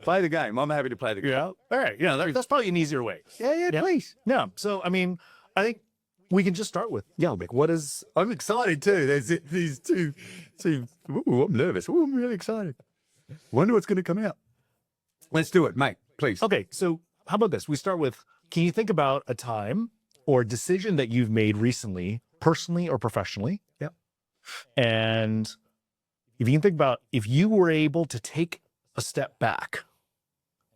Play the game. I'm happy to play the game. Yeah. All right. Yeah. That's probably an easier way. Yeah, please. Yeah. So, I mean, I think we can just start with, Mick, what is... I'm excited too. There's these two. Ooh, I'm nervous. Ooh, I'm really excited. Wonder what's going to come out. Let's do it, mate. Please. Okay. So how about this? We start with, can you think about a time or decision that you've made recently, personally or professionally? Yep. And if you can think about, if you were able to take a step back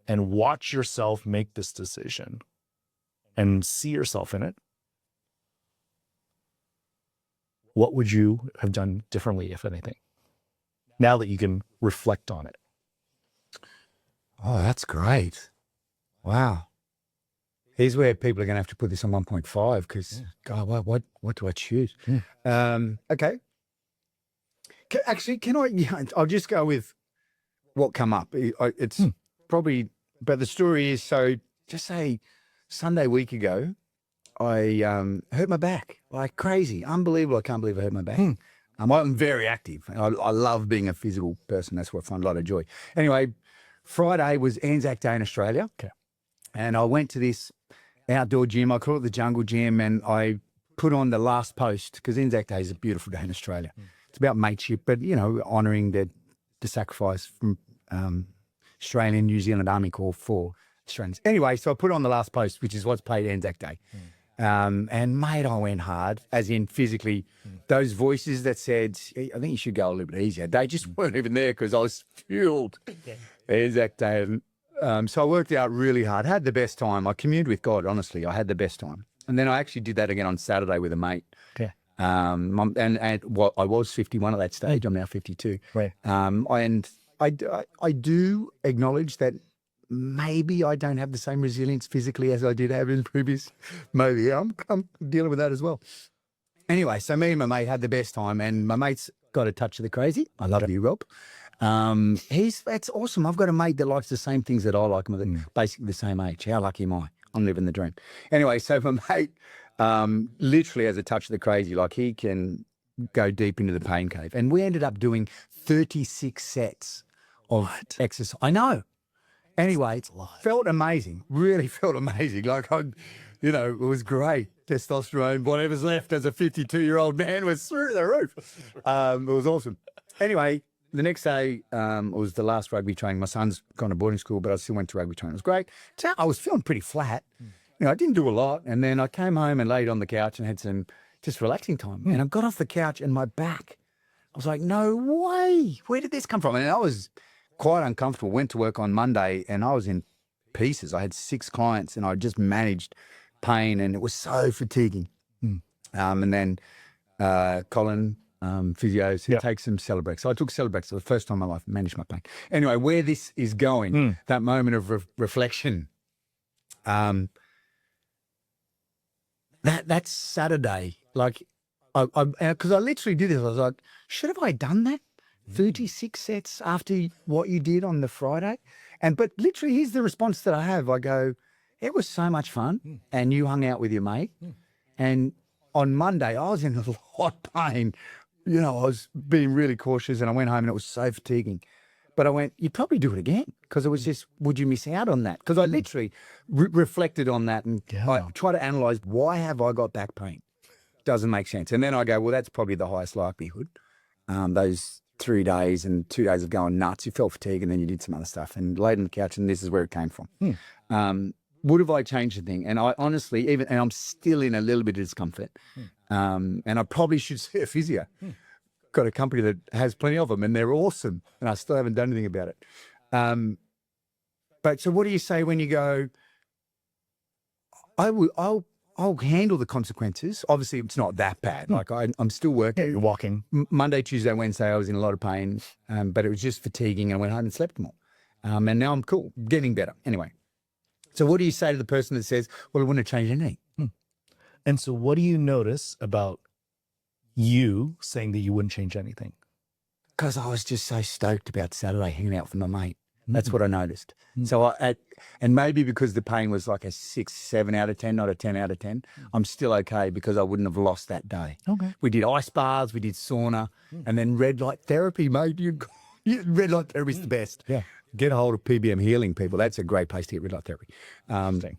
and watch yourself make this decision and see yourself in it, what would you have done differently, if anything, now that you can reflect on it? Oh, that's great. Wow. Here's where people are going to have to put this on 1.5 because, God, what do I choose? Okay. Actually, can I? Yeah, I'll just go with what come up. It's probably, but the story is, so just say Sunday week ago, I hurt my back like crazy. Unbelievable. I can't believe I hurt my back. I'm very active. I love being a physical person. That's what I find a lot of joy. Anyway, Friday was Anzac Day in Australia. Okay. And I went to this outdoor gym. I call it the Jungle Gym. And I put on the last post because Anzac Day is a beautiful day in Australia. It's about mateship, but, you know, honouring the sacrifice from Australian and New Zealand Army Corps for Australians. Anyway, so I put on the last post, which is what's paid Anzac Day. And mate, I went hard, as in physically. Those voices that said, I think you should go a little bit easier, they just weren't even there because I was fueled. Anzac Day. So I worked out really hard, had the best time. I communed with God, honestly. I had the best time. And then I actually did that again on Saturday with a mate. Okay. And what I was 51 at that stage. I'm now 52. Right. And I do acknowledge that maybe I don't have the same resilience physically as I did have in previous. Maybe I'm dealing with that as well. Anyway, so me and my mate had the best time, and my mate's got a touch of the crazy. I love you, Rob. That's awesome. I've got a mate that likes the same things that I like, basically the same age. How lucky am I? I'm living the dream. Anyway, so my mate literally has a touch of the crazy. Like, he can go deep into the pain cave. And we ended up doing 36 sets of exercise. I know. Anyway, felt amazing. Really felt amazing. Like, it was great. Testosterone, whatever's left as a 52-year-old man, was through the roof. It was awesome. Anyway, the next day was the last rugby training. My son's gone to boarding school, but I still went to rugby training. It was great. So I was feeling pretty flat. I didn't do a lot. And then I came home and laid on the couch and had some just relaxing time. And I got off the couch and my back, I was like, no way. Where did this come from? And I was quite uncomfortable. Went to work on Monday and I was in pieces. I had 6 clients and I just managed pain and it was so fatiguing. And then Colin, physio, said, take some Celebrex. So I took Celebrex for the first time in my life, managed my pain. Anyway, where this is going, that moment of reflection, that's Saturday. Like, because I literally did this. I was like, should have I done that? 36 sets after what you did on the Friday? But literally, here's the response that I have. I go, it was so much fun, and you hung out with your mate. And on Monday, I was in a lot of pain. I was being really cautious, and I went home, and it was so fatiguing. But I went, you'd probably do it again, because it was just, would you miss out on that? Because I literally reflected on that, and I try to analyze, why have I got back pain? Doesn't make sense. And then I go, well, that's probably the highest likelihood. Those 3 days and 2 days of going nuts, you felt fatigue, and then you did some other stuff and laid on the couch, and this is where it came from. Would have I changed the thing? And I honestly, and I'm still in a little bit of discomfort. And I probably should see a physio. Got a company that has plenty of them, and they're awesome. And I still haven't done anything about it. But so what do you say when you go, I'll handle the consequences. Obviously, it's not that bad. Like, I'm still working. You're walking. Monday, Tuesday, Wednesday, I was in a lot of pain, but it was just fatiguing, and I went home and slept more. And now I'm cool, getting better. Anyway, so what do you say to the person that says, well, I wouldn't have changed anything? And so what do you notice about you saying that you wouldn't change anything? Because I was just so stoked about Saturday hanging out with my mate. That's what I noticed. So and maybe because the pain was like a 6, 7 out of 10, not a 10 out of 10, I'm still okay because I wouldn't have lost that day. Okay. We did ice baths, we did sauna, and then red light therapy, mate. Red light therapy is the best. Yeah. get a hold of PBM Healing people. That's a great place to get red light therapy.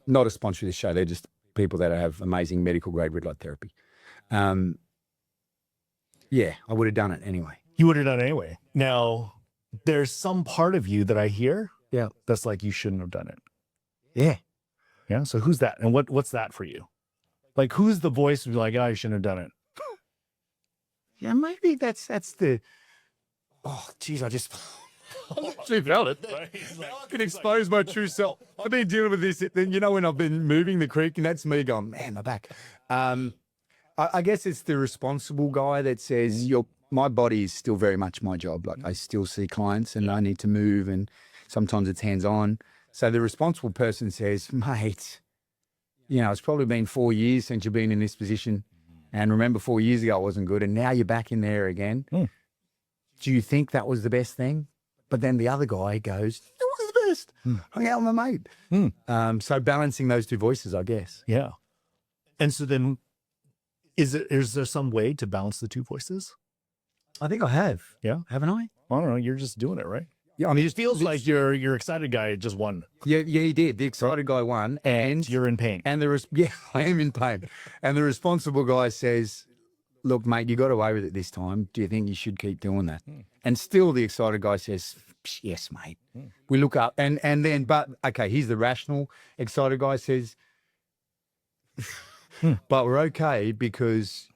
Not a sponsor of this show. They're just people that have amazing medical grade red light therapy. Yeah, I would have done it anyway. You would have done it anyway. Now, there's some part of you that I hear that's like, you shouldn't have done it. Yeah. Yeah. So who's that? And what's that for you? Like, who's the voice who's like, oh, you shouldn't have done it? Yeah, maybe that's the, oh, geez, I actually felt it. Now I can expose my true self. I've been dealing with this, then when I've been moving the creek, and that's me going, man, my back. I guess it's the responsible guy that says, my body is still very much my job. Like, I still see clients and I need to move, and sometimes it's hands-on. So the responsible person says, mate, it's probably been 4 years since you've been in this position. And remember, 4 years ago, it wasn't good. And now you're back in there again. Do you think that was the best thing? But then the other guy goes, it was the best. Hung out with my mate. So balancing those two voices, I guess. Yeah. And so then, is there some way to balance the two voices? I think I have. Yeah. Haven't I? I don't know. You're just doing it, right? Yeah. I mean, It feels like your excited guy just won. Yeah, he did. The excited guy won. And You're in pain. And I am in pain. And the responsible guy says, look, mate, you got away with it this time. Do you think you should keep doing that? And still the excited guy says, yes, mate. We look up and then, but okay, he's the rational excited guy says, but we're okay because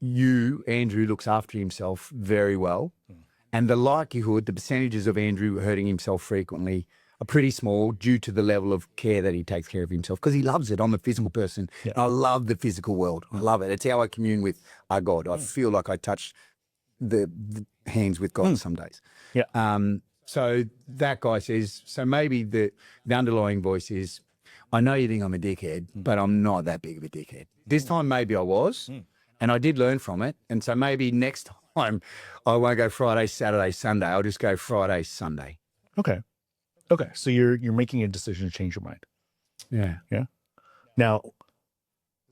Andrew looks after himself very well. And the likelihood, the percentages of Andrew hurting himself frequently are pretty small due to the level of care that he takes care of himself, because he loves it. I'm a physical person. Yeah. I love the physical world. I love it. It's how I commune with our God. I feel like I touch the hands with God some days. Yeah. So that guy says, so maybe the underlying voice is, I know you think I'm a dickhead, but I'm not that big of a dickhead. This time maybe I was, and I did learn from it. And so maybe next time I won't go Friday, Saturday, Sunday. I'll just go Friday, Sunday. Okay. So you're making a decision to change your mind. Yeah. Yeah. Now,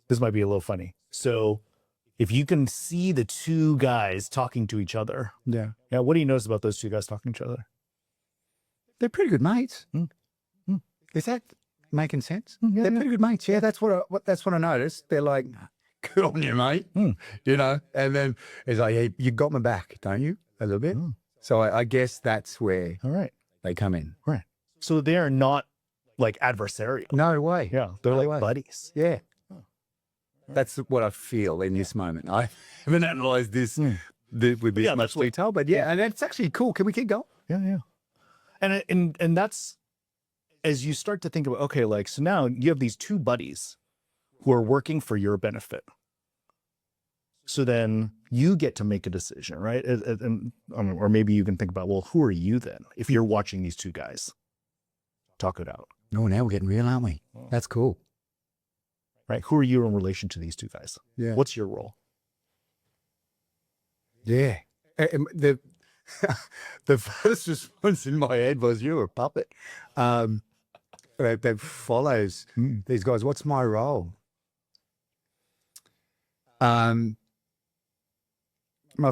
this might be a little funny. So if you can see the two guys talking to each other. Yeah. Yeah. What do you notice about those two guys talking to each other? They're pretty good mates. Is that making sense? Yeah, They're pretty good mates. Yeah, that's what I noticed. They're like, good on you, mate. And then it's like, hey, you got my back, don't you? A little bit. So I guess that's where they come in. Right. So they are not like adversarial. No way. Yeah. They're like buddies. Yeah. That's what I feel in this moment. I haven't analyzed this with this much detail, but and it's actually cool. Can we keep going? Yeah. And that's, as you start to think about, okay, like, so now you have these two buddies who are working for your benefit. So then you get to make a decision, right? Or maybe you can think about, well, who are you then? If you're watching these two guys talk it out. Oh, now we're getting real, aren't we? That's cool. Right? Who are you in relation to these two guys? Yeah. What's your role? Yeah. The first response in my head was, you're a puppet. That follows these guys. What's my role? My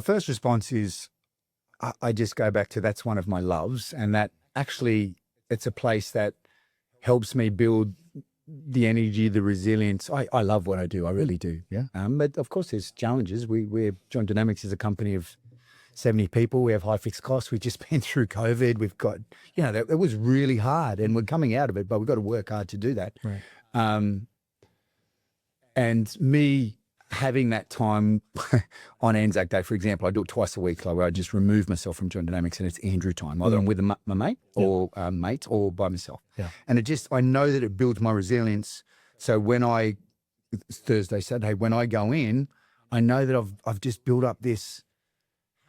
first response is, I just go back to, that's one of my loves, and that actually it's a place that helps me build the energy, the resilience. I love what I do. I really do. Yeah. But of course there's challenges. We're Joint Dynamics is a company of 70 people. We have high fixed costs. We've just been through COVID. We've got, it was really hard, and we're coming out of it, but we've got to work hard to do that. Right. And me having that time on Anzac Day, for example, I do it twice a week, where I just remove myself from Joint Dynamics, and it's Andrew time. Either I'm with my mate or mate, or by myself. Yeah. And I know that it builds my resilience. So when Thursday, Saturday, when I go in, I know that I've just built up this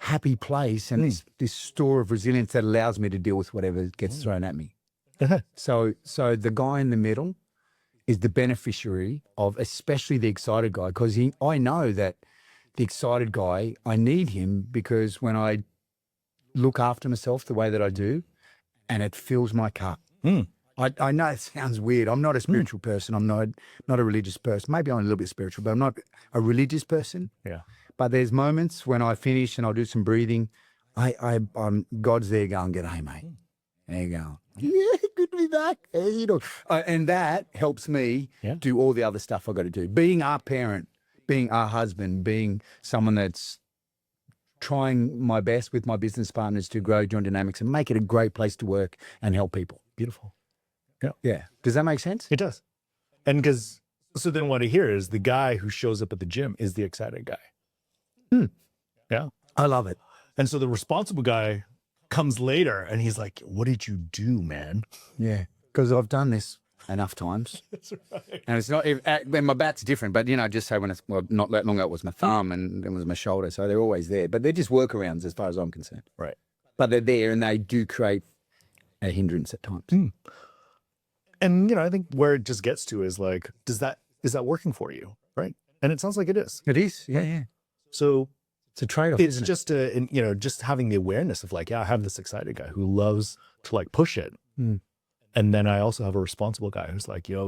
happy place and this store of resilience that allows me to deal with whatever gets thrown at me. So the guy in the middle is the beneficiary of, especially the excited guy, because I know that the excited guy, I need him, because when I look after myself the way that I do, and it fills my cup. I know it sounds weird. I'm not a spiritual person. I'm not a religious person. Maybe I'm a little bit spiritual, but I'm not a religious person. Yeah. But there's moments when I finish and I'll do some breathing. I'm God's there going, g'day, mate. There you go. Yeah, good to be back. You know, and that helps me do all the other stuff I got to do. Being our parent, being our husband, being someone that's trying my best with my business partners to grow Joint Dynamics and make it a great place to work and help people. Beautiful. Yeah. Does that make sense? It does. And so then what I hear is the guy who shows up at the gym is the excited guy. Yeah. I love it. And so the responsible guy comes later and he's like, what did you do, man? Yeah. Because I've done this enough times. That's right. And it's not, when my back's different, but, you know, just say when it's, well, not that long ago, it was my thumb and it was my shoulder. So they're always there. But they're just workarounds as far as I'm concerned. Right. But they're there and they do create a hindrance at times. And, you know, I think where it just gets to is like, is that working for you? Right. And it sounds like it is. It is. Yeah, yeah. So it's a trade-off. It's just just having the awareness of like, yeah, I have this excited guy who loves to like push it. And then I also have a responsible guy who's like, yo,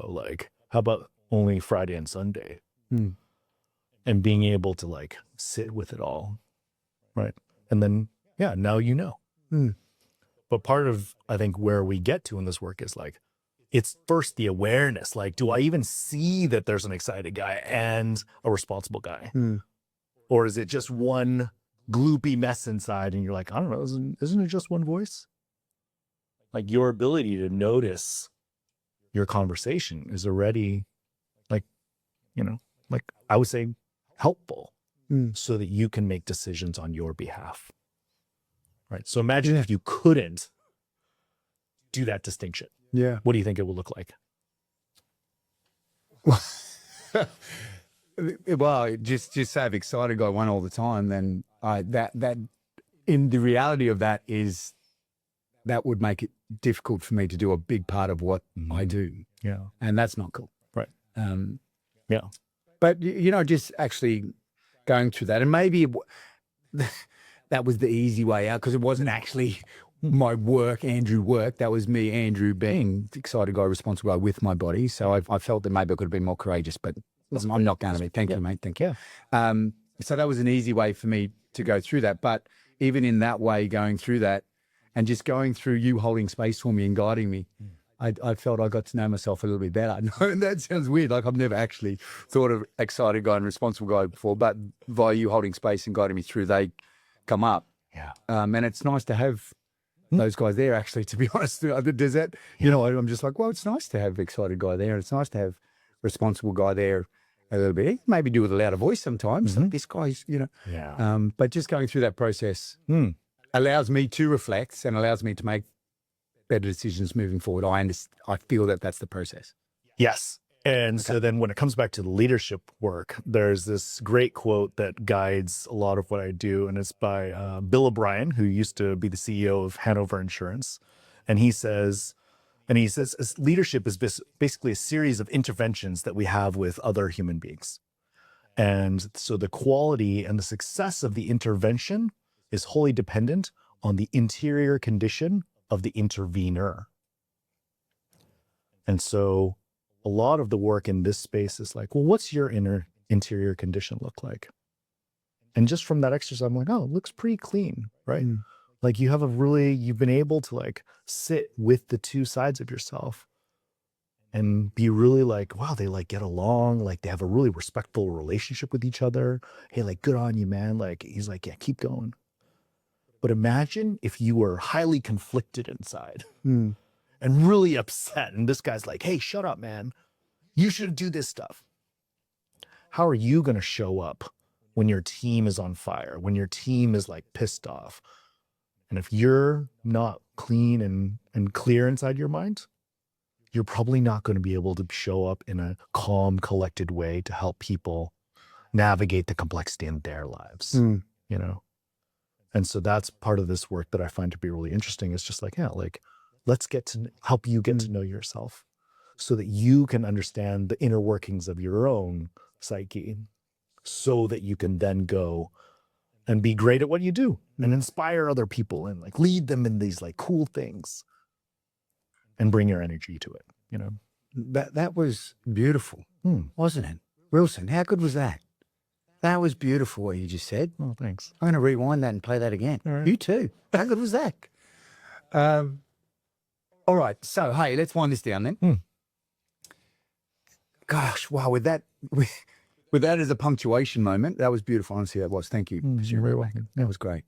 like, how about only Friday and Sunday? And being able to like sit with it all. Right. And then, yeah, now you know. But part of, I think, where we get to in this work is like, it's first the awareness. Like, do I even see that there's an excited guy and a responsible guy? Or is it just one gloopy mess inside and you're like, I don't know, isn't it just one voice? Like your ability to notice your conversation is already like, you know, like I would say helpful so that you can make decisions on your behalf. Right. So imagine if you couldn't do that distinction. Yeah. What do you think it would look like? Well, just say I've excited guy one all the time, then that in the reality of that is that would make it difficult for me to do a big part of what I do. Yeah. And that's not cool. Right. Yeah. But, you know, just actually going through that, and maybe that was the easy way out because it wasn't actually my work, Andrew work. That was me, Andrew, being excited guy, responsible guy with my body. So I felt that maybe I could have been more courageous, but I'm not going to be. Thank you, mate. Thank you. So that was an easy way for me to go through that. But even in that way, going through that and just going through you holding space for me and guiding me, I felt I got to know myself a little bit better. And that sounds weird. Like I've never actually thought of excited guy and responsible guy before, but via you holding space and guiding me through, they come up. Yeah. And it's nice to have those guys there, actually, to be honest. Does that, you know, I'm just like, well, it's nice to have excited guy there. And it's nice to have responsible guy there a little bit. Maybe do with a louder voice sometimes. Like this guy's, you know. Yeah. But just going through that process allows me to reflect and allows me to make better decisions moving forward. I feel that that's the process. Yes. And so then when it comes back to the leadership work, there's this great quote that guides a lot of what I do. And it's by Bill O'Brien, who used to be the CEO of Hanover Insurance. And he says, leadership is basically a series of interventions that we have with other human beings. And so the quality and the success of the intervention is wholly dependent on the interior condition of the intervener. And so a lot of the work in this space is like, well, what's your interior condition look like? And just from that exercise, I'm like, oh, it looks pretty clean, right? Like you've been able to like sit with the two sides of yourself and be really like, wow, they like get along. Like they have a really respectful relationship with each other. Hey, like good on you, man. Like he's like, yeah, keep going. But imagine if you were highly conflicted inside and really upset. And this guy's like, hey, shut up, man. You should do this stuff. How are you going to show up when your team is on fire, when your team is like pissed off? And if you're not clean and clear inside your mind, you're probably not going to be able to show up in a calm, collected way to help people navigate the complexity in their lives, you know? And so that's part of this work that I find to be really interesting. It's just like, yeah, like let's help you get to know yourself so that you can understand the inner workings of your own psyche so that you can then go and be great at what you do and inspire other people and like lead them in these like cool things and bring your energy to it, you know? That was beautiful, wasn't it? Wilson, how good was that? That was beautiful what you just said. Oh, thanks. I'm going to rewind that and play that again. All right. You too. How good was that? All right. So, hey, let's wind this down then. Gosh, wow. With that as a punctuation moment, that was beautiful. Honestly, that was. Thank you. You're very welcome. That was great.